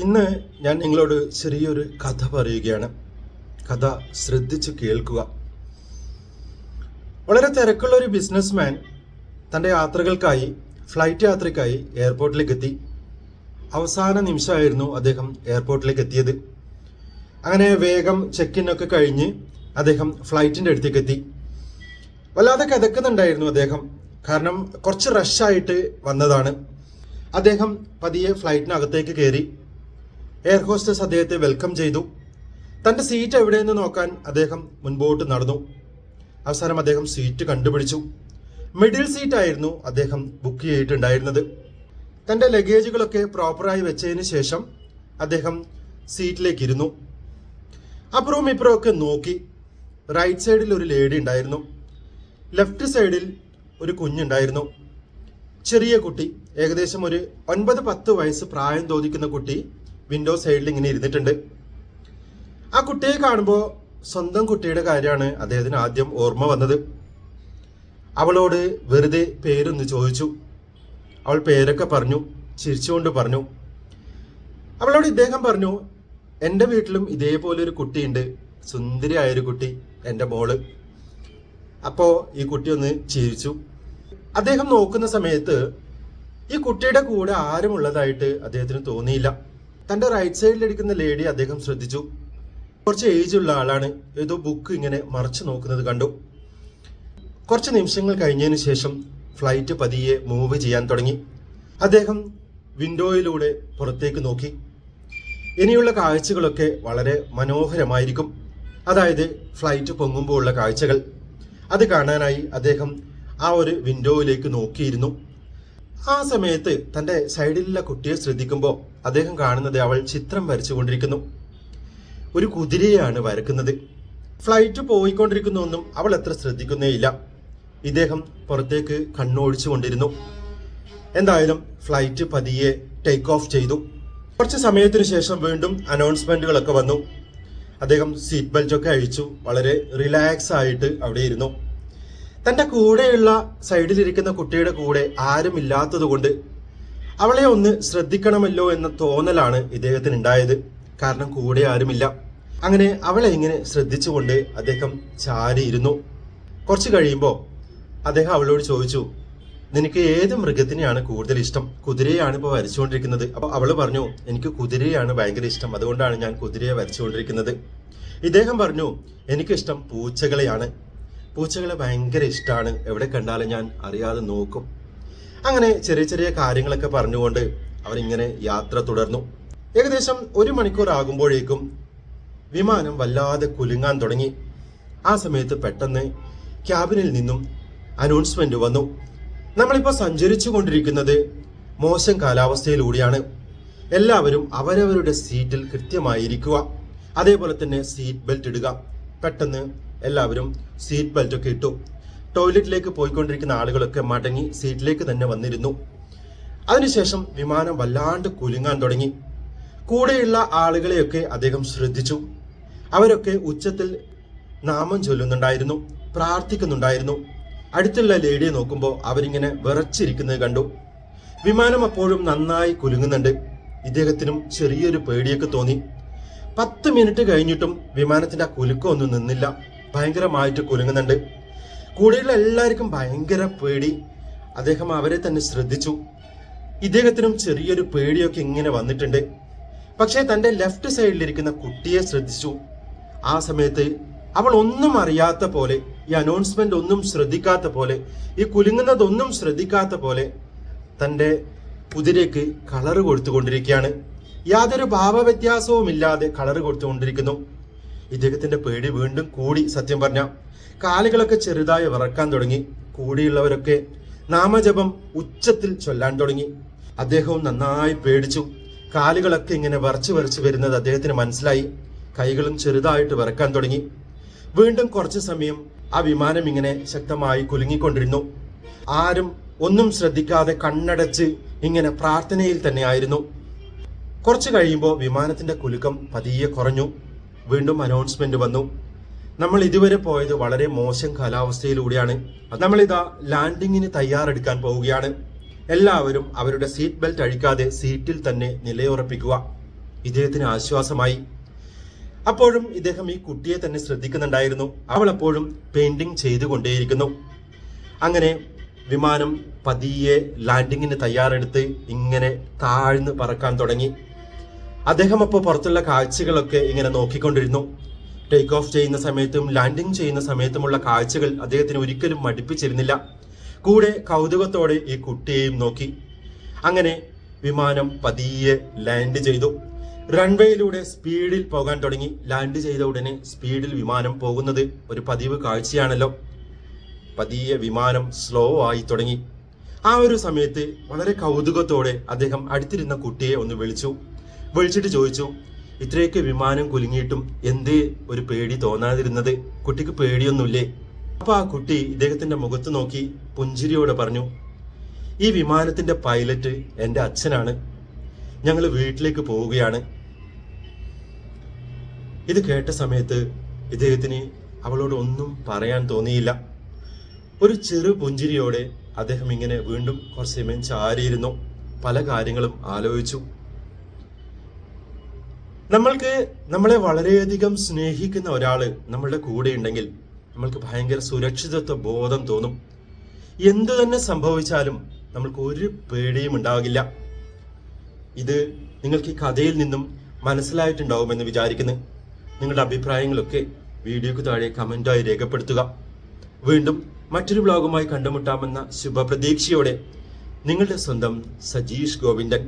ഇന്ന് ഞാൻ നിങ്ങളോട് ചെറിയൊരു കഥ പറയുകയാണ്. കഥ ശ്രദ്ധിച്ചു കേൾക്കുക. വളരെ തിരക്കുള്ള ഒരു ബിസിനസ്മാൻ തൻ്റെ ഫ്ലൈറ്റ് യാത്രയ്ക്കായി എയർപോർട്ടിലേക്ക് എത്തി. അവസാന നിമിഷമായിരുന്നു അദ്ദേഹം എയർപോർട്ടിലേക്ക് എത്തിയത്. അങ്ങനെ വേഗം ചെക്ക് ഒക്കെ കഴിഞ്ഞ് അദ്ദേഹം ഫ്ലൈറ്റിൻ്റെ അടുത്തേക്ക് എത്തി. വല്ലാതെ കിതക്കുന്നുണ്ടായിരുന്നു അദ്ദേഹം, കാരണം കുറച്ച് റഷായിട്ട് വന്നതാണ്. അദ്ദേഹം പതിയെ ഫ്ലൈറ്റിനകത്തേക്ക് കയറി. എയർ ഹോസ്റ്റസ് അദ്ദേഹത്തെ വെൽക്കം ചെയ്തു. തൻ്റെ സീറ്റ് എവിടെയെന്ന് നോക്കാൻ അദ്ദേഹം മുൻപോട്ട് നടന്നു. അവസാനം അദ്ദേഹം സീറ്റ് കണ്ടുപിടിച്ചു. മിഡിൽ സീറ്റ് ആയിരുന്നു അദ്ദേഹം ബുക്ക് ചെയ്തിട്ടുണ്ടായിരുന്നത്. തൻ്റെ ലഗേജുകളൊക്കെ പ്രോപ്പറായി വെച്ചതിന് ശേഷം അദ്ദേഹം സീറ്റിലേക്ക് ഇരുന്നു. അപ്പുറവും ഇപ്പുറവും ഒക്കെ നോക്കി. റൈറ്റ് സൈഡിൽ ഒരു ലേഡി ഉണ്ടായിരുന്നു, ലെഫ്റ്റ് സൈഡിൽ ഒരു കുഞ്ഞുണ്ടായിരുന്നു. ചെറിയ കുട്ടി, ഏകദേശം ഒരു 9-10 വയസ്സ് പ്രായം തോന്നിക്കുന്ന കുട്ടി വിൻഡോ സൈഡിൽ ഇങ്ങനെ ഇരുന്നിട്ടുണ്ട്. ആ കുട്ടിയെ കാണുമ്പോൾ സ്വന്തം കുട്ടിയുടെ കാര്യമാണ് അദ്ദേഹത്തിന് ആദ്യം ഓർമ്മ വന്നത്. അവളോട് വെറുതെ പേരൊന്ന് ചോദിച്ചു. അവൾ പേരൊക്കെ പറഞ്ഞു, ചിരിച്ചുകൊണ്ട് പറഞ്ഞു. അവളോട് ഇദ്ദേഹം പറഞ്ഞു, എൻ്റെ വീട്ടിലും ഇതേപോലെ ഒരു കുട്ടിയുണ്ട്, സുന്ദരിയായൊരു കുട്ടി, എൻ്റെ മോള്. അപ്പോൾ ഈ കുട്ടി ഒന്ന് ചിരിച്ചു. അദ്ദേഹം നോക്കുന്ന സമയത്ത് ഈ കുട്ടിയുടെ കൂടെ ആരുമുള്ളതായിട്ട് അദ്ദേഹത്തിന് തോന്നിയില്ല. തൻ്റെ റൈറ്റ് സൈഡിലിരിക്കുന്ന ലേഡി അദ്ദേഹം ശ്രദ്ധിച്ചു. കുറച്ച് ഏജ് ഉള്ള ആളാണ്. ഏതോ ബുക്ക് ഇങ്ങനെ മറച്ചു നോക്കുന്നത് കണ്ടു. കുറച്ച് നിമിഷങ്ങൾ കഴിഞ്ഞതിന് ശേഷം ഫ്ലൈറ്റ് പതിയെ മൂവ് ചെയ്യാൻ തുടങ്ങി. അദ്ദേഹം വിൻഡോയിലൂടെ പുറത്തേക്ക് നോക്കി. ഇനിയുള്ള കാഴ്ചകളൊക്കെ വളരെ മനോഹരമായിരിക്കും. അതായത് ഫ്ലൈറ്റ് പൊങ്ങുമ്പോൾ ഉള്ള കാഴ്ചകൾ. അത് കാണാനായി അദ്ദേഹം ആ ഒരു വിൻഡോയിലേക്ക് നോക്കിയിരുന്നു. ആ സമയത്ത് തൻ്റെ സൈഡിലുള്ള കുട്ടിയെ ശ്രദ്ധിക്കുമ്പോൾ അദ്ദേഹം കാണുന്നത് അവൾ ചിത്രം വരച്ചുകൊണ്ടിരിക്കുന്നു. ഒരു കുതിരയാണ് വരക്കുന്നത്. ഫ്ലൈറ്റ് പോയിക്കൊണ്ടിരിക്കുന്നൊന്നും അവൾ അത്ര ശ്രദ്ധിക്കുന്നേയില്ല. ഇദ്ദേഹം പുറത്തേക്ക് കണ്ണോടിച്ചു കൊണ്ടിരുന്നു. എന്തായാലും ഫ്ലൈറ്റ് പതിയെ ടേക്ക് ഓഫ് ചെയ്തു. കുറച്ച് സമയത്തിന് ശേഷം വീണ്ടും അനൗൺസ്മെന്റുകളൊക്കെ വന്നു. അദ്ദേഹം സീറ്റ് ബെൽറ്റ് ഒക്കെ അഴിച്ചു. വളരെ റിലാക്സ് ആയിട്ട് അവിടെ ഇരുന്നു. തൻ്റെ കൂടെയുള്ള സൈഡിലിരിക്കുന്ന കുട്ടിയുടെ കൂടെ ആരുമില്ലാത്തത് കൊണ്ട് അവളെ ഒന്ന് ശ്രദ്ധിക്കണമല്ലോ എന്ന തോന്നലാണ് ഇദ്ദേഹത്തിന് ഉണ്ടായത്. കാരണം കൂടെ ആരുമില്ല. അങ്ങനെ അവളെ ഇങ്ങനെ ശ്രദ്ധിച്ചുകൊണ്ട് അദ്ദേഹം ചാരിയിരുന്നു. കുറച്ച് കഴിയുമ്പോൾ അദ്ദേഹം അവളോട് ചോദിച്ചു, നിനക്ക് ഏത് മൃഗത്തിനെയാണ് കൂടുതൽ ഇഷ്ടം? കുതിരയാണ് ഇപ്പോൾ വരച്ചുകൊണ്ടിരിക്കുന്നത്. അപ്പോൾ അവള് പറഞ്ഞു, എനിക്ക് കുതിരയാണ് ഭയങ്കര ഇഷ്ടം, അതുകൊണ്ടാണ് ഞാൻ കുതിരയെ വരച്ചുകൊണ്ടിരിക്കുന്നത്. ഇദ്ദേഹം പറഞ്ഞു, എനിക്കിഷ്ടം പൂച്ചകളെയാണ്. പൂച്ചകളെ ഭയങ്കര ഇഷ്ടമാണ്, എവിടെ കണ്ടാലും ഞാൻ അറിയാതെ നോക്കും. അങ്ങനെ ചെറിയ ചെറിയ കാര്യങ്ങളൊക്കെ പറഞ്ഞുകൊണ്ട് അവരിങ്ങനെ യാത്ര തുടർന്നു. ഏകദേശം 1 മണിക്കൂർ ആകുമ്പോഴേക്കും വിമാനം വല്ലാതെ കുലുങ്ങാൻ തുടങ്ങി. ആ സമയത്ത് പെട്ടെന്ന് ക്യാബിനിൽ നിന്നും അനൗൺസ്മെന്റ് വന്നു, നമ്മളിപ്പോൾ സഞ്ചരിച്ചു കൊണ്ടിരിക്കുന്നത് മോശം കാലാവസ്ഥയിലൂടെയാണ്. എല്ലാവരും അവരവരുടെ സീറ്റിൽ കൃത്യമായിരിക്കുക. അതേപോലെ തന്നെ സീറ്റ് ബെൽറ്റ് ഇടുക. പെട്ടെന്ന് എല്ലാവരും സീറ്റ് ബെൽറ്റ് ഒക്കെ ഇട്ടു. ടോയ്ലറ്റിലേക്ക് പോയിക്കൊണ്ടിരിക്കുന്ന ആളുകളൊക്കെ മടങ്ങി സീറ്റിലേക്ക് തന്നെ വന്നിരുന്നു. അതിനുശേഷം വിമാനം വല്ലാണ്ട് കുലുങ്ങാൻ തുടങ്ങി. കൂടെയുള്ള ആളുകളെയൊക്കെ അദ്ദേഹം ശ്രദ്ധിച്ചു. അവരൊക്കെ ഉച്ചത്തിൽ നാമം ചൊല്ലുന്നുണ്ടായിരുന്നു, പ്രാർത്ഥിക്കുന്നുണ്ടായിരുന്നു. അടുത്തുള്ള ലേഡിയെ നോക്കുമ്പോൾ അവരിങ്ങനെ വിറച്ചിരിക്കുന്നത് കണ്ടു. വിമാനം അപ്പോഴും നന്നായി കുലുങ്ങുന്നുണ്ട്. ഇദ്ദേഹത്തിനും ചെറിയൊരു പേടിയൊക്കെ തോന്നി. 10 മിനിറ്റ് കഴിഞ്ഞിട്ടും വിമാനത്തിന്റെ ആ കുലുക്കമൊന്നും നിന്നില്ല. ഭയങ്കരമായിട്ട് കുലുങ്ങുന്നുണ്ട്. കൂടെയുള്ള എല്ലാവർക്കും ഭയങ്കര പേടി. അദ്ദേഹം അവരെ തന്നെ ശ്രദ്ധിച്ചു. ഇദ്ദേഹത്തിനും ചെറിയൊരു പേടിയൊക്കെ ഇങ്ങനെ വന്നിട്ടുണ്ട്. പക്ഷേ തൻ്റെ ലെഫ്റ്റ് സൈഡിലിരിക്കുന്ന കുട്ടിയെ ശ്രദ്ധിച്ചു. ആ സമയത്ത് അവൾ ഒന്നും അറിയാത്ത പോലെ, ഈ അനൗൺസ്മെന്റ് ഒന്നും ശ്രദ്ധിക്കാത്ത പോലെ, ഈ കുലുങ്ങുന്നതൊന്നും ശ്രദ്ധിക്കാത്ത പോലെ തൻ്റെ കുതിരയ്ക്ക് കളറ് കൊടുത്തുകൊണ്ടിരിക്കുകയാണ്. യാതൊരു ഭാവവ്യത്യാസവും ഇല്ലാതെ കളറ് കൊടുത്തുകൊണ്ടിരിക്കുന്നു. ഇദ്ദേഹത്തിന്റെ പേടി വീണ്ടും കൂടി. സത്യം പറഞ്ഞ കാലുകളൊക്കെ ചെറുതായി വിറക്കാൻ തുടങ്ങി. കൂടിയുള്ളവരൊക്കെ നാമജപം ഉച്ചത്തിൽ ചൊല്ലാൻ തുടങ്ങി. അദ്ദേഹവും നന്നായി പേടിച്ചു. കാലുകളൊക്കെ ഇങ്ങനെ വിറച്ച് വരുന്നത് അദ്ദേഹത്തിന് മനസ്സിലായി. കൈകളും ചെറുതായിട്ട് വിറക്കാൻ തുടങ്ങി. വീണ്ടും കുറച്ചു സമയം ആ വിമാനം ഇങ്ങനെ ശക്തമായി കുലുങ്ങിക്കൊണ്ടിരുന്നു. ആരും ഒന്നും ശ്രദ്ധിക്കാതെ കണ്ണടച്ച് ഇങ്ങനെ പ്രാർത്ഥനയിൽ തന്നെ ആയിരുന്നു. കുറച്ച് കഴിയുമ്പോൾ വിമാനത്തിന്റെ കുലുക്കം പതിയെ കുറഞ്ഞു. വീണ്ടും അനൗൺസ്മെന്റ് വന്നു, നമ്മൾ ഇതുവരെ പോയത് വളരെ മോശം കാലാവസ്ഥയിലൂടെയാണ്. നമ്മളിതാ ലാൻഡിങ്ങിന് തയ്യാറെടുക്കാൻ പോവുകയാണ്. എല്ലാവരും അവരുടെ സീറ്റ് ബെൽറ്റ് അഴിക്കാതെ സീറ്റിൽ തന്നെ നിലയുറപ്പിക്കുക. ഇദ്ദേഹത്തിന് ആശ്വാസമായി. അപ്പോഴും ഇദ്ദേഹം ഈ കുട്ടിയെ തന്നെ ശ്രദ്ധിക്കുന്നുണ്ടായിരുന്നു. അവൾ അപ്പോഴും പെയിന്റിംഗ് ചെയ്തുകൊണ്ടേയിരിക്കുന്നു. അങ്ങനെ വിമാനം പതിയെ ലാൻഡിങ്ങിന് തയ്യാറെടുത്ത് ഇങ്ങനെ താഴ്ന്ന് പറക്കാൻ തുടങ്ങി. അദ്ദേഹം അപ്പോൾ പുറത്തുള്ള കാഴ്ചകളൊക്കെ ഇങ്ങനെ നോക്കിക്കൊണ്ടിരുന്നു. ടേക്ക് ഓഫ് ചെയ്യുന്ന സമയത്തും ലാൻഡിങ് ചെയ്യുന്ന സമയത്തുമുള്ള കാഴ്ചകൾ അദ്ദേഹത്തിന് ഒരിക്കലും മടുപ്പിച്ചിരുന്നില്ല. കൂടെ കൗതുകത്തോടെ ഈ കുട്ടിയെയും നോക്കി. അങ്ങനെ വിമാനം പതിയെ ലാൻഡ് ചെയ്തു. റൺവേയിലൂടെ സ്പീഡിൽ പോകാൻ തുടങ്ങി. ലാൻഡ് ചെയ്ത ഉടനെ സ്പീഡിൽ വിമാനം പോകുന്നത് ഒരു പതിവ് കാഴ്ചയാണല്ലോ. പതിയെ വിമാനം സ്ലോ ആയി തുടങ്ങി. ആ ഒരു സമയത്ത് വളരെ കൗതുകത്തോടെ അദ്ദേഹം അടുത്തിരുന്ന കുട്ടിയെ ഒന്ന് വിളിച്ചിട്ട് ചോദിച്ചു, ഇത്രയൊക്കെ വിമാനം കുലുങ്ങിയിട്ടും എന്തേ ഒരു പേടി തോന്നാതിരുന്നത്? കുട്ടിക്ക് പേടിയൊന്നുമില്ലേ? അപ്പൊ ആ കുട്ടി ഇദ്ദേഹത്തിന്റെ മുഖത്ത് നോക്കി പുഞ്ചിരിയോടെ പറഞ്ഞു, ഈ വിമാനത്തിന്റെ പൈലറ്റ് എൻ്റെ അച്ഛനാണ്. ഞങ്ങൾ വീട്ടിലേക്ക് പോവുകയാണ്. ഇത് കേട്ട സമയത്ത് ഇദ്ദേഹത്തിന് അവളോട് ഒന്നും പറയാൻ തോന്നിയില്ല. ഒരു ചെറു പുഞ്ചിരിയോടെ അദ്ദേഹം ഇങ്ങനെ വീണ്ടും കുറച്ച് സമയം ചാരിയിരുന്നു. പല കാര്യങ്ങളും ആലോചിച്ചു. നമ്മളെ വളരെയധികം സ്നേഹിക്കുന്ന ഒരാള് നമ്മളുടെ കൂടെ ഉണ്ടെങ്കിൽ നമ്മൾക്ക് ഭയങ്കര സുരക്ഷിതത്വ ബോധം തോന്നും. എന്തു തന്നെ സംഭവിച്ചാലും നമ്മൾക്ക് ഒരു പേടിയും ഉണ്ടാകില്ല. ഇത് നിങ്ങൾക്ക് ഈ കഥയിൽ നിന്നും മനസ്സിലായിട്ടുണ്ടാവുമെന്ന് വിചാരിക്കുന്നു. നിങ്ങളുടെ അഭിപ്രായങ്ങളൊക്കെ വീഡിയോക്ക് താഴെ കമന്റായി രേഖപ്പെടുത്തുക. വീണ്ടും മറ്റൊരു വ്ലോഗുമായി കണ്ടുമുട്ടാമെന്ന ശുഭപ്രതീക്ഷയോടെ നിങ്ങളുടെ സ്വന്തം സജീഷ് ഗോവിന്ദൻ.